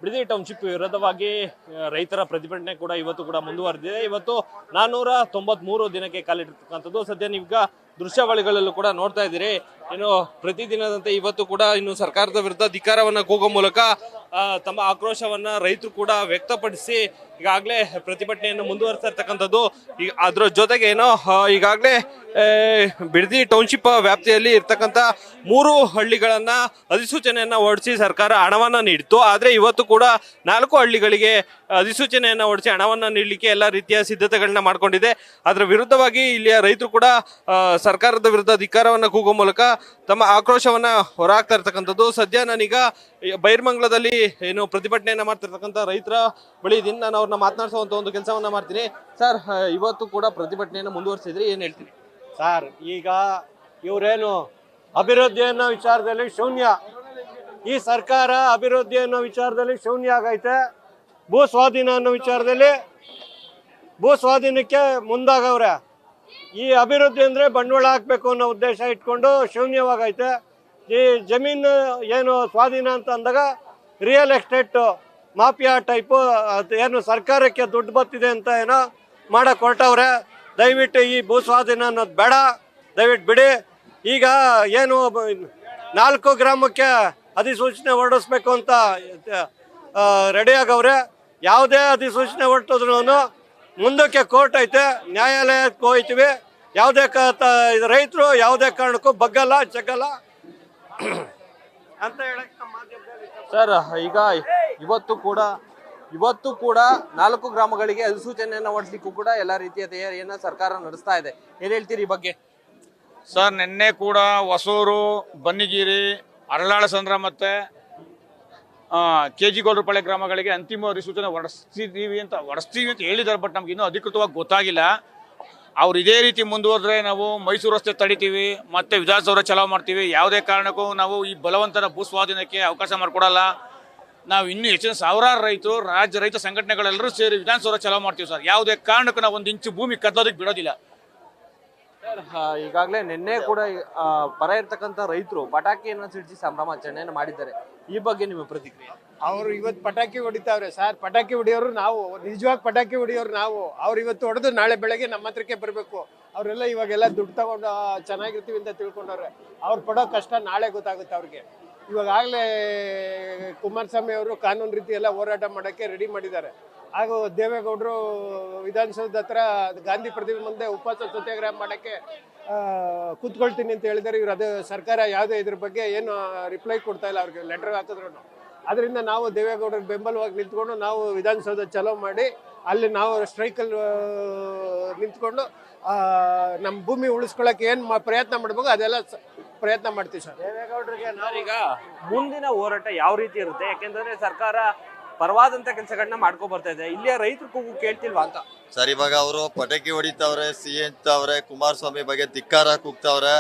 Bidadi township ವಿರೋಧವಾಗಿ ರೈತರ ಪ್ರತಿಭಟನೆ ಕೂಡ ಇವತ್ತು ಕೂಡ ಮುಂದುವರೆದಿದೆ. ಇವತ್ತು 493 ದಿನಕ್ಕೆ ಕಾಲಿಟ್ಟಿರ್ತಕ್ಕಂಥದ್ದು. ಸದ್ಯ ನೀವೀಗ ದೃಶ್ಯಾವಳಿಗಳಲ್ಲೂ ಕೂಡ ನೋಡ್ತಾ ಇದ್ದೀರಿ. ಏನು ಪ್ರತಿದಿನದಂತೆ ಇವತ್ತು ಕೂಡ ಇನ್ನು ಸರ್ಕಾರದ ವಿರುದ್ಧ ಧಿಕ್ಕಾರವನ್ನ ಕೂಗೋ ಮೂಲಕ ತಮ್ಮ ಆಕ್ರೋಶವನ್ನ ರೈತರು ಕೂಡ ವ್ಯಕ್ತಪಡಿಸಿ ಈಗಾಗಲೇ ಪ್ರತಿಭಟನೆಯನ್ನು ಮುಂದುವರಿಸ್ತಾ ಇರ್ತಕ್ಕಂಥದ್ದು. ಈಗ ಅದ್ರ ಜೊತೆಗೆ ಏನೋ ಈಗಾಗಲೇ ಬಿಡದಿ ಟೌನ್ಶಿಪ್ ವ್ಯಾಪ್ತಿಯಲ್ಲಿ ಇರ್ತಕ್ಕಂಥ 3 ಹಳ್ಳಿಗಳನ್ನ ಅಧಿಸೂಚನೆಯನ್ನ ಹೊರಡಿಸಿ ಸರ್ಕಾರ ಹಣವನ್ನ ನೀಡಿತ್ತು. ಆದ್ರೆ ಇವತ್ತು ಕೂಡ 4 ಹಳ್ಳಿಗಳಿಗೆ ಅಧಿಸೂಚನೆಯನ್ನ ಹೊರಡಿಸಿ ಹಣವನ್ನ ನೀಡಲಿಕ್ಕೆ ಎಲ್ಲ ರೀತಿಯ ಸಿದ್ಧತೆಗಳನ್ನ ಮಾಡ್ಕೊಂಡಿದೆ. ಅದರ ವಿರುದ್ಧವಾಗಿ ಇಲ್ಲಿಯ ರೈತರು ಕೂಡ ಸರ್ಕಾರದ ವಿರುದ್ಧ ಧಿಕ್ಕಾರವನ್ನ ಕೂಗೋ ಮೂಲಕ ತಮ್ಮ ಆಕ್ರೋಶವನ್ನ ಹೊರಹಾಕ್ತಾ ಇರ್ತಕ್ಕಂಥದ್ದು. ಸದ್ಯ ನಾನೀಗ ಬೈರ್ಮಂಗ್ಲದಲ್ಲಿ ಏನು ಪ್ರತಿಭಟನೆಯನ್ನ ಮಾಡ್ತಿರ್ತಕ್ಕಂಥ ರೈತರ ಬಳಿ ಇದೀನಿ. ನಾನು ಅವ್ರನ್ನ ಮಾತನಾಡಿಸುವಂತ ಒಂದು ಕೆಲಸವನ್ನ ಮಾಡ್ತೀನಿ. ಸರ್, ಇವತ್ತು ಕೂಡ ಪ್ರತಿಭಟನೆಯನ್ನ ಮುಂದುವರಿಸಿದ್ರಿ, ಏನ್ ಹೇಳ್ತೀರಿ? ಸರ್, ಈಗ ಇವರೇನು ಅಭಿವೃದ್ಧಿ ಅನ್ನೋ ವಿಚಾರದಲ್ಲಿ ಶೂನ್ಯ. ಈ ಸರ್ಕಾರ ಅಭಿವೃದ್ಧಿ ಅನ್ನೋ ವಿಚಾರದಲ್ಲಿ ಶೂನ್ಯ ಆಗೈತೆ. ಭೂ ಸ್ವಾಧೀನ ಅನ್ನೋ ವಿಚಾರದಲ್ಲಿ ಭೂ ಸ್ವಾಧೀನಕ್ಕೆ ಮುಂದಾಗವ್ರೆ. ಈ ಅಭಿವೃದ್ಧಿ ಅಂದರೆ ಬಂಡವಾಳ ಹಾಕಬೇಕು ಅನ್ನೋ ಉದ್ದೇಶ ಇಟ್ಕೊಂಡು ಶೂನ್ಯವಾಗೈತೆ. ಈ ಜಮೀನು ಏನು ಸ್ವಾಧೀನ ಅಂತ ಅಂದಾಗ ರಿಯಲ್ ಎಸ್ಟೇಟು ಮಾಫಿಯಾ ಟೈಪು ಏನು ಸರ್ಕಾರಕ್ಕೆ ದುಡ್ಡು ಬರ್ತಿದೆ ಅಂತ ಏನೋ ಮಾಡಕ್ಕೆ ಹೊರಟವ್ರೆ. ದಯವಿಟ್ಟು ಈ ಭೂ ಸ್ವಾಧೀನ ಅನ್ನೋದು ಬೇಡ, ದಯವಿಟ್ಟು ಬಿಡಿ. ಈಗ ಏನು 4 ಗ್ರಾಮಕ್ಕೆ ಅಧಿಸೂಚನೆ ಹೊರಡಿಸ್ಬೇಕು ಅಂತ ರೆಡಿ ಆಗವ್ರೆ. ಯಾವುದೇ ಅಧಿಸೂಚನೆ ಹೊರಟಿದ್ರು ಮುಂದಕ್ಕೆ ಕೋರ್ಟ್ ಐತೆ, ನ್ಯಾಯಾಲಯಕ್ಕೆ ಹೋಗ್ತೀವಿ. ಯಾವುದೇ ರೈತರು ಯಾವುದೇ ಕಾರಣಕ್ಕೂ ಬಗ್ಗಲ್ಲ ಜಗ್ಗಲ್ಲ ಅಂತ ಹೇಳಕ್ಕೆ ನಮ್ಮ ಮಾಧ್ಯಮದಲ್ಲಿ. ಸರ್, ಈಗ ಇವತ್ತು ಕೂಡ 4 ಗ್ರಾಮಗಳಿಗೆ ಅಧಿಸೂಚನೆಯನ್ನ ಹೊರಡಿಸಲಿಕ್ಕೂ ಕೂಡ ಎಲ್ಲಾ ರೀತಿಯ ತಯಾರಿಯನ್ನ ಸರ್ಕಾರ ನಡೆಸ್ತಾ ಇದೆ. ಏನ್ ಹೇಳ್ತೀರಿ ಈ ಬಗ್ಗೆ? ಸರ್, ನಿನ್ನೆ ಕೂಡ ಹೊಸೂರು, ಬನ್ನಿಗಿರಿ, ಅರಳಾಳ ಸಂದ್ರ ಮತ್ತೆ KG ಗೌಡ್ರಪಾಳ್ಯ ಗ್ರಾಮಗಳಿಗೆ ಅಂತಿಮ ಅಧಿಸೂಚನೆ ಹೊರಡಿಸ್ತೀವಿ ಅಂತ ಹೇಳಿದ್ದಾರೆ. ಬಟ್ ನಮ್ಗೆ ಇನ್ನೂ ಅಧಿಕೃತವಾಗಿ ಗೊತ್ತಾಗಿಲ್ಲ. ಅವ್ರು ಇದೇ ರೀತಿ ಮುಂದುವರೆದ್ರೆ ನಾವು ಮೈಸೂರು ರಸ್ತೆ ತಡಿತೀವಿ, ಮತ್ತೆ ವಿಧಾನಸೌಧ ಚಲಾವ್ ಮಾಡ್ತೀವಿ. ಯಾವುದೇ ಕಾರಣಕ್ಕೂ ನಾವು ಈ ಬಲವಂತರ ಭೂ ಸ್ವಾಧೀನಕ್ಕೆ ಅವಕಾಶ ಮಾಡಿಕೊಡಲ್ಲ. ನಾವು ಇನ್ನೂ ಹೆಚ್ಚಿನ ಸಾವಿರಾರು ರೈತರು, ರಾಜ್ಯ ರೈತ ಸಂಘಟನೆಗಳೆಲ್ಲರೂ ಸೇರಿ ವಿಧಾನಸೌಧ ಚಲಾವ್ ಮಾಡ್ತೀವಿ ಸರ್. ಯಾವುದೇ ಕಾರಣಕ್ಕೂ ನಾವು 1 ಇಂಚು ಭೂಮಿ ಕದ್ದೋದಕ್ಕೆ ಬಿಡೋದಿಲ್ಲ. ಈಗಾಗಲೇ ನಿನ್ನೆ ಕೂಡ ಪರ ಇರ್ತಕ್ಕಂಥ ರೈತರು ಪಟಾಕಿಯನ್ನ ಸಿಡಿಸಿ ಸಂಭ್ರಮಾಚರಣೆಯನ್ನು ಮಾಡಿದ್ದಾರೆ. ಈ ಬಗ್ಗೆ ನಿಮ್ಮ ಪ್ರತಿಕ್ರಿಯೆ? ಅವರು ಇವತ್ತು ಪಟಾಕಿ ಹೊಡಿತಾವ್ರೆ ಸರ್. ಪಟಾಕಿ ಹೊಡಿಯೋರು ನಾವು, ನಿಜವಾಗಿ ಪಟಾಕಿ ಹೊಡಿಯೋರು ನಾವು. ಅವ್ರು ಇವತ್ತು ಹೊಡೆದು ನಾಳೆ ಬೆಳಗ್ಗೆ ನಮ್ಮ ಹತ್ರಕ್ಕೆ ಬರಬೇಕು. ಅವರೆಲ್ಲ ಇವಾಗೆಲ್ಲ ದುಡ್ಡು ತಗೊಂಡು ಚೆನ್ನಾಗಿರ್ತೀವಿ ಅಂತ ತಿಳ್ಕೊಂಡವ್ರೆ. ಅವ್ರು ಪಡೋ ಕಷ್ಟ ನಾಳೆ ಗೊತ್ತಾಗುತ್ತೆ ಅವ್ರಿಗೆ. ಇವಾಗಲೇ ಕುಮಾರಸ್ವಾಮಿ ಅವರು ಕಾನೂನು ರೀತಿ ಎಲ್ಲ ಹೋರಾಟ ಮಾಡೋಕ್ಕೆ ರೆಡಿ ಮಾಡಿದ್ದಾರೆ. ಹಾಗೂ ದೇವೇಗೌಡರು ವಿಧಾನಸೌಧದ ಹತ್ರ ಗಾಂಧಿ ಪ್ರತಿಮೆ ಮುಂದೆ ಉಪವಾಸ ಸತ್ಯಾಗ್ರಹ ಮಾಡೋಕ್ಕೆ ಕೂತ್ಕೊಳ್ತೀನಿ ಅಂತ ಹೇಳಿದ್ದಾರೆ. ಇವರು ಅದು ಸರ್ಕಾರ ಯಾವುದೇ ಇದ್ರ ಬಗ್ಗೆ ಏನು ರಿಪ್ಲೈ ಕೊಡ್ತಾ ಇಲ್ಲ ಅವ್ರಿಗೆ, ಲೆಟರ್ ಹಾಕಿದ್ರು. ಅದರಿಂದ ನಾವು ದೇವೇಗೌಡರಿಗೆ ಬೆಂಬಲವಾಗಿ ನಿಂತ್ಕೊಂಡು ನಾವು ವಿಧಾನಸೌಧ ಚಲೋ ಮಾಡಿ ಅಲ್ಲಿ ನಾವು ಸ್ಟ್ರೈಕಲ್ಲಿ ನಿಂತ್ಕೊಂಡು ನಮ್ಮ ಭೂಮಿ ಉಳಿಸ್ಕೊಳ್ಳೋಕೆ ಏನು ಪ್ರಯತ್ನ ಮಾಡಬೇಕು ಅದೆಲ್ಲ ಪ್ರಯತ್ನ ಮಾಡ್ತೀವಿ ಸರ್. ದೇವೇಗೌಡರಿಗೆ ನಾವೀಗ ಮುಂದಿನ ಹೋರಾಟ ಯಾವ ರೀತಿ ಇರುತ್ತೆ? ಯಾಕೆಂದ್ರೆ ಸರ್ಕಾರ ಪರವಾದಂತ ಕೆಲಸಗಳನ್ನ ಮಾಡ್ಕೊಂಡ್ ಬರ್ತಾ ಇದೆ. ಇಲ್ಲಿಯ ರೈತರು ಕೂಗು ಕೇಳ್ತಿಲ್ವಾ ಅಂತ ಸರ್. ಇವಾಗ ಅವರು ಪಟಾಕಿ ಹೊಡಿತಾವ್ರೆ, ಸಿಹಿ ಅಂತವ್ರೆ, ಕುಮಾರಸ್ವಾಮಿ ಬಗ್ಗೆ ಧಿಕ್ಕಾರ ಕೂಗ್ತಾವ್ರೆ,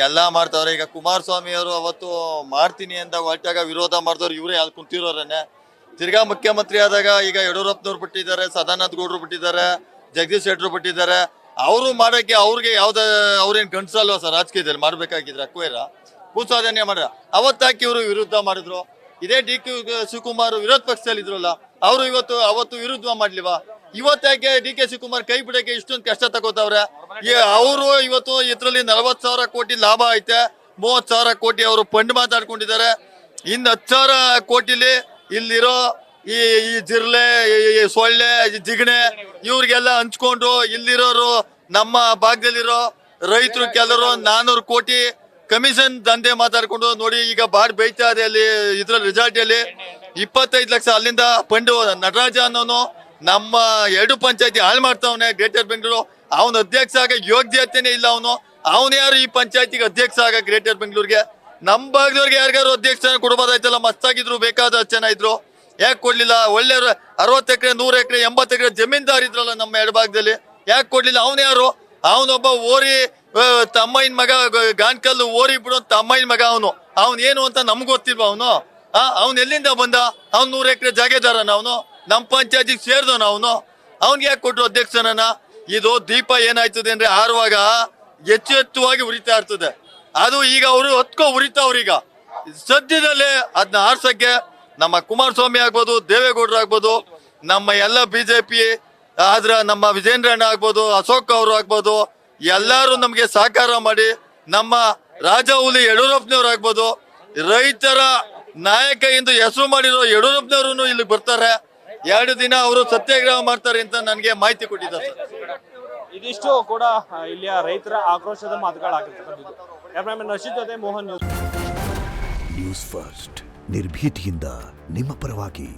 ಎಲ್ಲ ಮಾಡ್ತಾವ್ರೆ. ಈಗ ಕುಮಾರಸ್ವಾಮಿ ಅವರು ಅವತ್ತು ಮಾಡ್ತೀನಿ ಅಂತ ಹೊರಟಾಗ ವಿರೋಧ ಮಾಡಿದವ್ರು ಇವರೇ ಅಲ್ಲಿ ಕುಂತಿರೋರೇನೆ. ತಿರ್ಗಾ ಮುಖ್ಯಮಂತ್ರಿ ಆದಾಗ ಈಗ ಯಡಿಯೂರಪ್ಪನವ್ರು ಬಿಟ್ಟಿದ್ದಾರೆ, ಸದಾನಂದ ಗೌಡ್ರು ಬಿಟ್ಟಿದ್ದಾರೆ, ಜಗದೀಶ್ ಶೆಟ್ಟರು ಬಿಟ್ಟಿದ್ದಾರೆ. ಅವರು ಮಾಡಕ್ಕೆ ಅವ್ರಿಗೆ ಅವ್ರೇನ್ ಗಂಡ್ಸಲ್ವಾ ಸರ್? ರಾಜಕೀಯದಲ್ಲಿ ಮಾಡ್ಬೇಕಾಗಿದ್ರೆ ಅಕ್ವೇರ ಭೂಸ್ವಾಧೀನ ಮಾಡ್ರ ಅವತ್ತಾಕಿ ಇವರು ವಿರುದ್ಧ ಮಾಡಿದ್ರು. ಇದೇ DK ಶಿವಕುಮಾರ್ ವಿರೋಧ ಪಕ್ಷದಲ್ಲಿ ಇದ್ರಲ್ಲ, ಅವರು ಅವತ್ತು ವಿರುದ್ಧ ಮಾಡ್ಲಿವಾ? ಇವತ್ತಾಕೆ DK ಶಿವಕುಮಾರ್ ಕೈ ಬಿಡಕ್ಕೆ ಇಷ್ಟೊಂದು ಕಷ್ಟ ತಗೋತಾವ್ರೆ? ಅವರು ಇವತ್ತು ಇದರಲ್ಲಿ 40,000 ಕೋಟಿ ಲಾಭ ಐತೆ, 30,000 ಕೋಟಿ ಅವರು ಫಂಡ್ ಮಾತಾಡ್ಕೊಂಡಿದ್ದಾರೆ. ಇನ್ನು 10,000 ಕೋಟಿಲಿ ಇಲ್ಲಿರೋ ಈ ಜಿರ್ಲೆ, ಈ ಸೊಳ್ಳೆ, ಜಿಗಣೆ ಇವ್ರಿಗೆಲ್ಲ ಹಂಚ್ಕೊಂಡು ಇಲ್ಲಿರೋರು ನಮ್ಮ ಭಾಗದಲ್ಲಿರೋ ರೈತರು ಕೆಲವರು 400 ಕೋಟಿ ಕಮಿಷನ್ ದಂಧೆ ಮಾತಾಡ್ಕೊಂಡು ನೋಡಿ. ಈಗ ಬಾಡ್ ಬೈತಾ ಇದೆ ಅಲ್ಲಿ ಇದ್ರಲ್ಲಿ ರಿಸಾರ್ಟ್ ಅಲ್ಲಿ 25 ಲಕ್ಷ ಅಲ್ಲಿಂದ ಫಂಡ್. ನಟರಾಜ ಅನ್ನೋನು ನಮ್ಮ 2 ಪಂಚಾಯತಿ ಹಾಳು ಮಾಡ್ತಾವನೆ ಗ್ರೇಟರ್ ಬೆಂಗಳೂರು. ಅವನ ಅಧ್ಯಕ್ಷ ಆಗ ಯೋಗ್ಯತೆನೇ ಇಲ್ಲ. ಅವನು ಯಾರು ಈ ಪಂಚಾಯತಿಗೆ ಅಧ್ಯಕ್ಷ ಆಗ ಗ್ರೇಟರ್ ಬೆಂಗಳೂರಿಗೆ? ನಮ್ಮ ಭಾಗದವ್ರಿಗೆ ಯಾರಿಗಾರು ಅಧ್ಯಕ್ಷ ಕೊಡ್ಬೋದಾಯ್ತಲ್ಲ, ಮಸ್ತಾಗಿದ್ರು, ಬೇಕಾದ ಜನ ಇದ್ರು, ಯಾಕೆ ಕೊಡ್ಲಿಲ್ಲ? ಒಳ್ಳೆ 60 ಎಕರೆ, 100 ಎಕರೆ, 80 ಎಕರೆ ಜಮೀನ್ದಾರ್ ಇದ್ರಲ್ಲ ನಮ್ಮ ಎಡಭಾಗದಲ್ಲಿ, ಯಾಕೆ ಕೊಡ್ಲಿಲ್ಲ? ಅವನು ಯಾರು? ಅವನೊಬ್ಬ ಓರಿ ತಮ್ಮಯ್ಯನ ಮಗ, ಗಾನ್ಕಲ್ಲು ಓರಿ ಬಿಡೋ ತಮ್ಮಯ್ಯನ ಮಗ. ಅವನು ಏನು ಅಂತ ನಮ್ಗೆ ಗೊತ್ತಿಲ್ವ? ಅವನು ಎಲ್ಲಿಂದ ಬಂದ? ಅವ್ನು 100 ಎಕರೆ ಜಾಗೇದಾರನ? ಅವನು ನಮ್ಮ ಪಂಚಾಯತಿಗೆ ಸೇರಿದವನ? ಅವ್ನಿಗೆ ಯಾಕೆ ಕೊಟ್ರು ಅಧ್ಯಕ್ಷನನ್ನ? ಇದು ದೀಪ ಏನಾಯ್ತದೆ ಅಂದ್ರೆ ಆರುವಾಗ ಹೆಚ್ಚುವಾಗಿ ಉರಿತಾ ಇರ್ತದೆ. ಅದು ಈಗ ಅವರು ಹೊತ್ಕೊ ಉರಿತಾವ್ರೀಗ. ಸದ್ಯದಲ್ಲೇ ಅದನ್ನ ಆರ್ಸಕ್ಕೆ ನಮ್ಮ ಕುಮಾರಸ್ವಾಮಿ ಆಗ್ಬೋದು, ದೇವೇಗೌಡರು ಆಗ್ಬೋದು, ನಮ್ಮ ಎಲ್ಲ ಬಿಜೆಪಿ ಆದ್ರ ನಮ್ಮ ವಿಜೇಂದ್ರಣ್ಣ ಆಗ್ಬೋದು, ಅಶೋಕ್ ಅವರು ಆಗ್ಬೋದು, ಎಲ್ಲರೂ ನಮಗೆ ಸಹಕಾರ ಮಾಡಿ ನಮ್ಮ ರಾಜಹುಲಿ ಯಡಿಯೂರಪ್ಪನವ್ರು ಆಗ್ಬೋದು, ರೈತರ ನಾಯಕ ಎಂದು ಹೆಸರು ಮಾಡಿರೋ ಯಡಿಯೂರಪ್ಪನವರು ಇಲ್ಲಿ ಬರ್ತಾರೆ. 2 ದಿನ ಅವರು ಸತ್ಯಾಗ್ರಹ ಮಾಡ್ತಾರೆ ಅಂತ ನನಗೆ ಮಾಹಿತಿ ಕೊಟ್ಟಿದ್ದಾರೆ ಸರ್. ಇದಿಷ್ಟು ಕೂಡ ಇಲ್ಲಿಯ ರೈತರ ಆಕ್ರೋಶದ ಮಾತುಗಳಾಗಿರ್ತಕ್ಕಂಥದ್ದು. ಕ್ಯಾಮರಾಮನ್ ರಶೀದ್ ಜೊತೆ ಮೋಹನ್, ನ್ಯೂಸ್ ಫಸ್ಟ್ ನಿರ್ಭೀತಿಯಿಂದ ನಿಮ್ಮ ಪರವಾಗಿ.